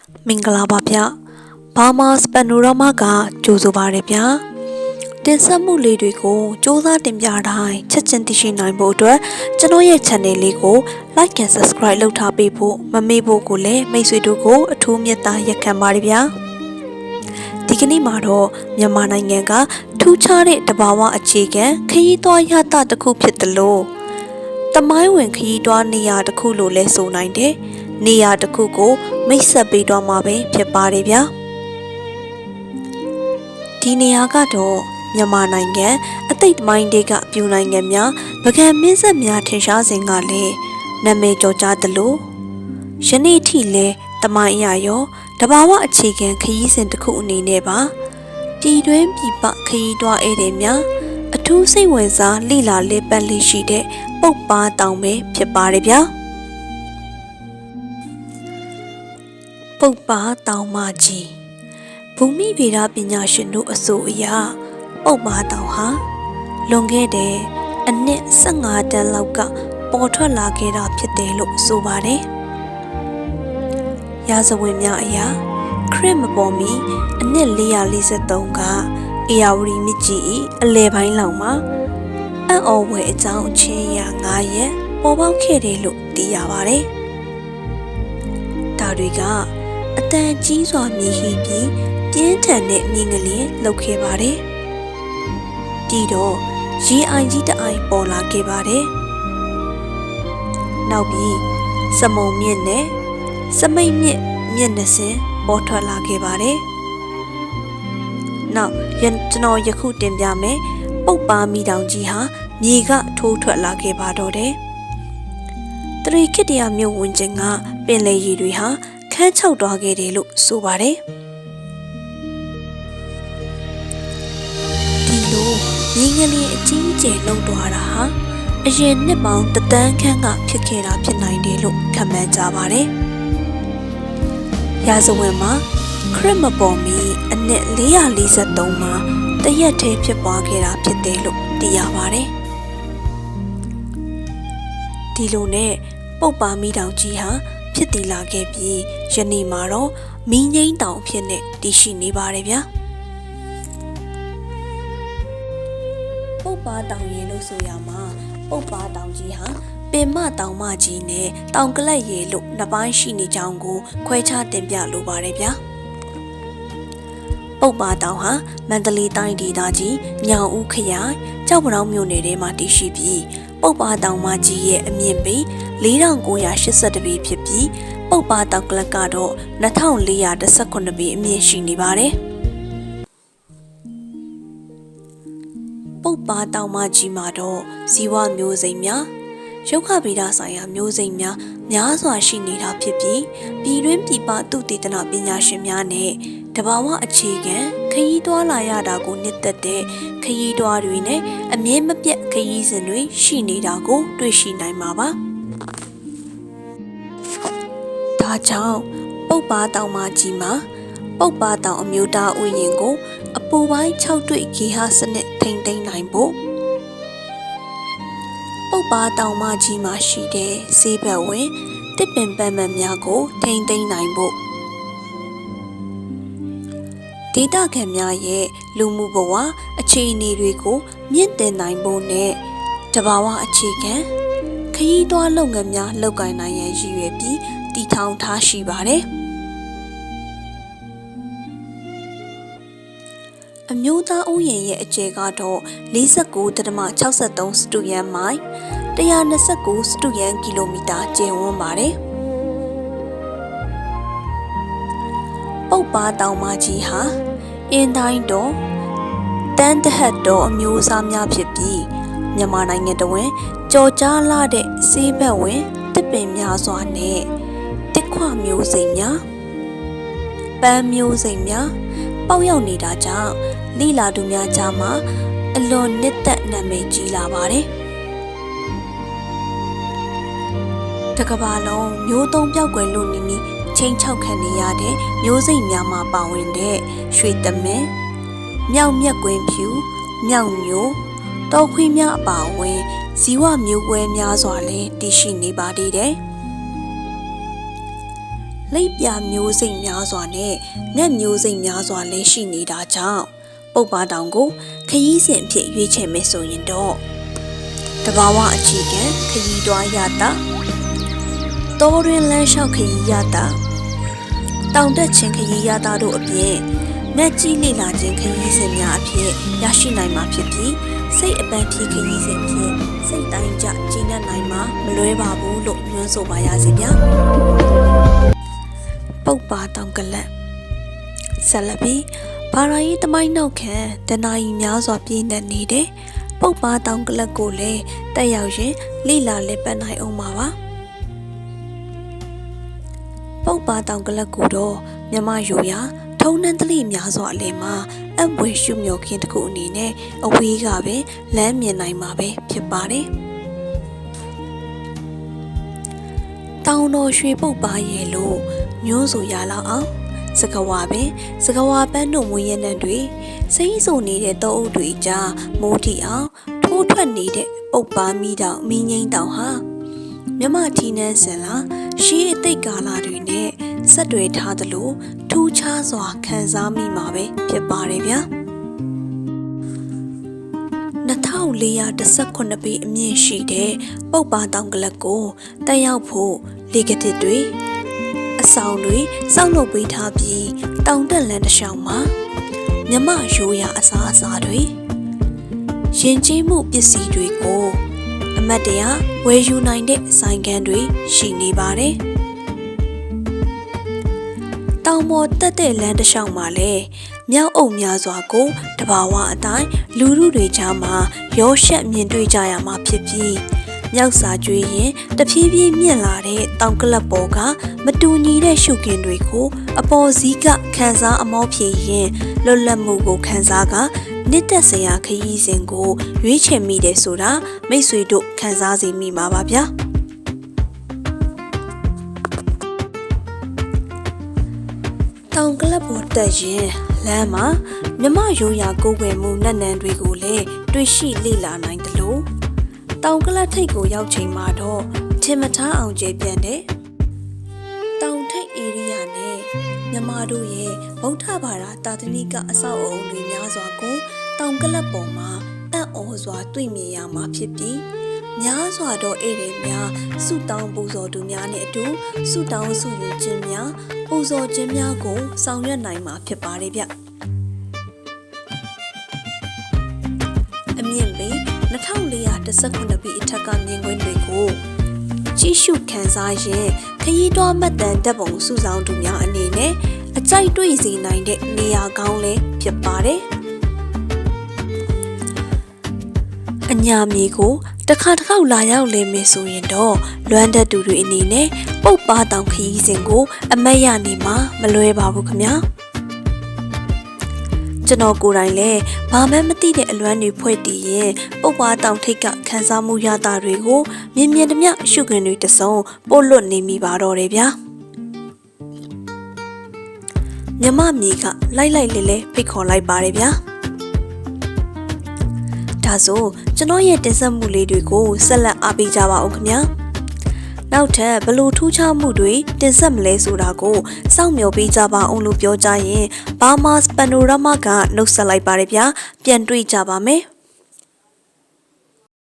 မင်္ဂလာပါဗျဘာမာစပန်နိုရာမာကကြိုဆိုပါရဗျာတင်ဆက်မှုလေးတွေကိုစ조사တင်ပြတိုင်းချက်ချင်းသိရှိနိုင်ဖို့အတွက်ကျွန်တော်ရဲ့ channel လေးကို like and subscribe လုပ်ထားပေးဖို့မမေ့ဖို့ကိုလည်းမိတ်ဆွေတို့ကိုအထူးမေတ္တာရက်ခံပါရဗျာဒီကနေ့မှာတော့မြန်မာနိုင်ငံကထူးခြားတဲ့တဘာဝအခြေခံခရီးသွားရတာတစ်ခုဖြစ်တယ်လို့တမိုင်းဝင်ခရီးသွားနေရာတစ်ခုလို့လဲဆိုနိုင်တယ်နေရာတစ်ခုကိုမိတ်ဆက်ပေးတော့မှာပဲဖြစ်ပါတယ်ဗျာဒီနေရာကတော့မြန်မာနိုင်ငံအသိတမိုင်းတွေကပြူနိုင်ငံများဗကံမင်းဆက်များထင်ရှားစဉ်ကလည်းနာမည်ကျော်ကြားသလိုယနေ့ထိလည်းတမိုင်းအရာရောတဘာဝအခြေခံခရီးစဉ်တစ်ခုအနေနဲ့ပါပြည်တွင်းပြည်ပခရီးသွားဧည့်သည်များအထူးစိတ်ဝင်စားလိလာလေးပတ်လေးရှိတဲ့ပုတ်ပါတောင်ပဲဖြစ်ပါတယ်ဗျာပုတ်ပါတောင်မကြီးဘူမိဗေဒပညာရှင်တို့အဆိုအရပုတ်ပါတောင်ဟာလွန်ခဲ့တဲ့အနှစ်15တန်းလောက်ကပေါ်ထွက်လာခဲ့တာဖြစ်တယ်လို့ဆိုပါတယ်ရာဇဝင်များအရာခရစ်မပေါ်မီအနှစ်443ကအေယာဝတီမြစ်ကြီးအလဲပိုင်းလောက်မှာအံ့ဩဝယ်အကြောင်းအချင်းရာ9ရက်ပေါ်ပေါက်ခဲ့တယ်လို့သိရပါတယ်ဒါတွေကအတန်ကြီးစွာမြည်ဟိပြီးပြင်းထန်တဲ့မြင်းကလေးလှုပ်ခဲ့ပါတယ်ပြီးတော့ရေအိုင်ကြီးတအိုင်ပေါ်လာခဲ့ပါတယ်နောက်ပြီးစမုံမြင့်နဲ့စမိတ်မြင့်မျက်နှာစင်ပေါ်ထွက်လာခဲ့ပါတယ်နောက်ကျွန်တော်ယခုတင်ပြမယ်ပုတ်ပါမီတောင်ကြီးဟာမြေကထိုးထွက်လာခဲ့ပါတော့တယ်တရိခိတရမြို့ဝင်ကျင်ကပင်လယ်ရေတွေဟာခန်းချောက်သွားခဲ့တယ်လို့ဆိုပါတယ်ဒီလိုမြင်းကလေးအကြီးကျယ်လုံသွားတာဟာအရင်နှစ်ပေါင်းတသန်းခန့်ကဖြစ်ခဲ့တာဖြစ်နိုင်တယ်လို့ခန့်မှန်းကြပါတယ်ရာဇဝင်မှာခရစ်မပေါ်မီအနှစ်443မှာတရက်တည်းဖြစ်ပွားခဲ့တာဖြစ်တယ်လို့သိရပါတယ်ဒီလိုနဲ့ပုတ်ပါမီတောင်ကြီးဟာဖြစ်တည်လာခဲ့ပြီးယနေ့မှာတော့မီးငိမ့်တောင်ဖြစ်နေတည်ရှိနေပါတယ်ဗျာပုတ်ပါတောင်ရေလို့ဆိုရမှာပုတ်ပါတောင်ကြီးဟာပင်မတောင်မကြီးနဲ့တောင်ကလပ်ရေလို့နှစ်ပိုင်းရှိနေကြောင်းကိုခွဲခြားတင်ပြလိုပါတယ်ဗျာပုတ်ပါတောင်ဟာမန္တလေးတိုင်းဒေသကြီးညောင်ဦးခရိုင်ကြောက်ပတောင်းမြို့နယ်ထဲမှာတည်ရှိပြီးပုတ်ပါတောင်မကြီးရဲ့အမြင့်ပေ4982ပေဖြစ်ပြီးပုတ်ပါတောင်ကလပ်ကတော့2418ပေအမြင့်ရှိနေပါတယ်ပုတ်ပါတောင်မကြီးမှာတော့ဇီဝမျိုးစိမ်းများရုက္ခဗေဒဆိုင်ရာမျိုးစိမ်းများစွာရှိနေတာဖြစ်ပြီးပြည်တွင်းပြည်ပသုတေသနပညာရှင်များနဲ့တဘာဝအခြေခံခရီးသွားလာရတာကိုနှစ်သက်တဲ့ခရီးသွားတွေနဲ့အမြဲမပြတ်ခရီးစဉ်တွေရှိနေတာကိုတွေ့ရှိနိုင်မှာပါဒါကြောင့်ပုတ်ပါတောင်မကြီးမှာပုတ်ပါတောင်အမျိုးသားဥယျာဉ်ကိုအပူပိုင်း6တွေ့ဂေဟစနစ်ထိန်းသိမ်းနိုင်ဖို့ပုတ်ပါတောင်မကြီးမှာရှိတဲ့ဆေးဘက်ဝင်တစ်ပင်ပန်းမများကိုထိန်းသိမ်းနိုင်ဖို့ဒေသခံများရဲ့လူမှုဘဝအခြေအနေတွေကိုမြင့်တင်နိုင်ဖို့နဲ့တဘာဝအခြေခံခရီးသွားလုပ်ငန်းများလုပ်ကိုင်နိုင်ရန်ရည်ရွယ်ပြီးတည်ထောင်ထားရှိပါတယ်အမျိုးသားဥယျာဉ်ရဲ့အကျယ်ကတော့49.63 စတုရန်းမိုင်129 စတုရန်းကီလိုမီတာကျယ်ဝန်းပါတယ်ပုတ်ပါတောင်မကြီးဟာအင်းတိုင်းတော်တန်တဟတ်တော်အမျိုးအစားများဖြစ်ပြီးမြန်မာနိုင်ငံတွင်ကြော်ကြားလာတဲ့ဆေးဘက်ဝင်တစ်ပင်များစွာနဲ့တစ်ခွမျိုးစိမ်းများပန်းမျိုးစိမ်းများပေါက်ရောက်နေတာကြောင့်လိလာသူများကြားမှာအလွန်နှစ်သက်နာမည်ကြီးလာပါတယ်တကဘာလုံးမျိုးသုံးပြောက်ွယ်လို့နီးချင်းချောက်ခံနေရတဲ့မျိုးစိတ်များမှာပါဝင်တဲ့ရွှေသမင်းမြောက်မြက်ကွင်းဖြူမြောက်မျိုးတောခွေးများအပါအဝင်ဇီဝမျိုးကွဲများစွာလည်းတည်ရှိနေပါသေးတယ် လိပ်ပြမျိုးစိတ်များစွာနဲ့ငှက်မျိုးစိတ်များစွာလည်းရှိနေတာကြောင့်ပုပ်ပါတောင်ကိုခရီးစဉ်အဖြစ်ရွေးချယ်မယ်ဆိုရင်တော့တဘာဝအခြေခံခရီးတွားရတာတောတွင်လမ်းလျှောက်ခရီးရတာတောင်တက်ခြင်းခရီးရတာတို့အပြင်ငှက်ကြီးလေလာခြင်းခရီးစဉ်များအဖြစ်ရရှိနိုင်မှာဖြစ်ပြီးစိတ်အပန်းဖြေခရီးစဉ်ဖြင့်စိတ်တိုင်းကြကျဉ်းနိုင်မှာမလွဲပါဘူးလို့ညွှန်းဆိုပါရစေဗျာပုပ်ပါတောင်ကလပ်ဆက်လက်ပြီးဘာသာရေးတမိုင်းနောက်ခံတနာရီများစွာပြည့်နေနေတဲ့ပုပ်ပါတောင်ကလပ်ကိုလည်းတက်ရောက်ရင်လိလာလက်ပတ်နိုင်အောင်ပါပုပ်ပါတောင်ကလပ်ကိုတော့မြမရိုရာထုံနှန်းတလိများစွာအလယ်မှာအပ်ဝဲရှုမြော်ခင်းတစ်ခုအနေနဲ့အဝေးကပဲလမ်းမြင်နိုင်မှာပဲဖြစ်ပါတယ်တောင်တော်ရွှေပုပ်ပါရဲ့လို့မျိုးဆိုရလောက်အောင်စကဝါပင်စကဝါပန်းတို့မွေးရနံတွေစိမ့်ဆိုနေတဲ့တောအုပ်တွေကြားမိုးတီအောင်ထိုးထွက်နေတဲ့ပုပ်ပါမိတောင်မင်းငိမ့်တောင်ဟာမြမထီနန်းစင်လာရှေးအသိကာလတွေနဲ့ဆက်တွေထားသလိုထူးခြားစွာခံစားမိမှာပဲဖြစ်ပါတယ်ဗျာ2419ပေအမြင့်ရှိတဲ့ပုပ်ပါတောင်ကလပ်ကိုတက်ရောက်ဖို့လေကတစ်တွေအဆောင်တွေစောင့်လုပ်ပေးထားပြီးတောင်တက်လမ်းတစ်လျှောက်မှာမြမရိုးရာအစားအစာတွေရင်ကျေးမှုပစ္စည်းတွေကိုအမတ်တရဝယ်ယူနိုင်တဲ့ဆိုင်ခန်းတွေရှိနေပါတယ်တောင်ပေါ်တက်တဲ့လမ်းတစ်လျှောက်မှာလည်းမြောက်အုပ်များစွာကိုတဘာဝအတိုင်းလူလူတွေကြားမှာရောရှက်မြင်တွေ့ကြရမှာဖြစ်ပြီးမြောက်စာကျွေးရင်တဖြည်းဖြည်းမြင့်လာတဲ့တောင်ကလပ်ပေါ်ကမတူညီတဲ့ရှုခင်းတွေကိုအပေါ်စီးကခံစားအမောဖြေရင်လွတ်လပ်မှုကိုခံစားကနှစ်သက်စရာခရီးစဉ်ကိုရွေးချယ်မိတယ်ဆိုတာမိတ်ဆွေတို့ခံစားစေမိမှာပါဗျာတောင်ကလပ်ပေါ်တက်ရင်လမ်းမှာမြမရိုးရာကိုယ်ွယ်မှုနတ်နံတွေကိုလည်းတွေ့ရှိလေ့လာနိုင်တယ်လို့တောင်ကလပ်ထိပ်ကိုရောက်ချိန်မှာတော့ထင်မထားအောင်ကျေပြန်တဲ့တောင်ထိပ်ဧရိယာနဲ့မြမတို့ရဲ့ဗုဒ္ဓဘာသာတာသနိကအဆောက်အအုံတွေများစွာကိုတောင်ကလပ်ပေါ်မှာအံ့ဩစွာတွေ့မြင်ရမှာဖြစ်ပြီးများစွာသောဧည့်သည်များဆုတောင်းပူဇော်သူများနဲ့အတူဆုတောင်းဆုယူခြင်းများပူဇော်ခြင်းများကိုဆောင်ရွက်နိုင်မှာဖြစ်ပါတယ်ဗျအမြင့်ပေ2419ပေအထက်ကမြင်ကွင်းတွေကိုကြည့်ရှုခန်းစားရင်ခရီးတွားမှတ်တမ်းတပ်ပုံစုဆောင်သူများအနေနဲ့အကြိုက်တွေ့စေနိုင်တဲ့နေရာကောင်းလည်းဖြစ်ပါတယ်အညာမြေကိုတစ်ခါတစ်ခေါက်လာရောက်လေမယ်ဆိုရင်တော့လွမ်းတဲ့သူတွေအနေနဲ့ပုပ်ပါတောင်ခရီးစဉ်ကိုအမတ်ရနေမှာမလွဲပါဘူးခင်ဗျာကျွန်တော်ကိုယ်တိုင်လည်းဘာမှမသိတဲ့အလွမ်းတွေဖွဲ့တည်ရင်ပုပ်ပါတောင်ထိပ်ကခန်းစားမှုရတာတွေကိုမြင်မြင်တမျှရှုခွင့်တွေတစုံပို့လွတ်နေမိပါတော့တယ်ဗျာမြမမြေကလိုက်လိုက်လေလေဖိတ်ခေါ်လိုက်ပါတယ်ဗျာဒါဆိုကျွန်တော်ရဲ့တင်ဆက်မှုလေးတွေကိုဆက်လက်အားပေးကြပါဦးခင်ဗျာနောက်ထပ်ဘလို့ထူးခြားမှုတွေတင်ဆက်မလဲဆိုတာကိုစောင့်မျှော်ပေးကြပါအောင်လို့ပြောကြရင်ဘာမာစပန်နိုရာမာကနှုတ်ဆက်လိုက်ပါတယ်ဗျာပြန်တွေ့ကြပါမယ်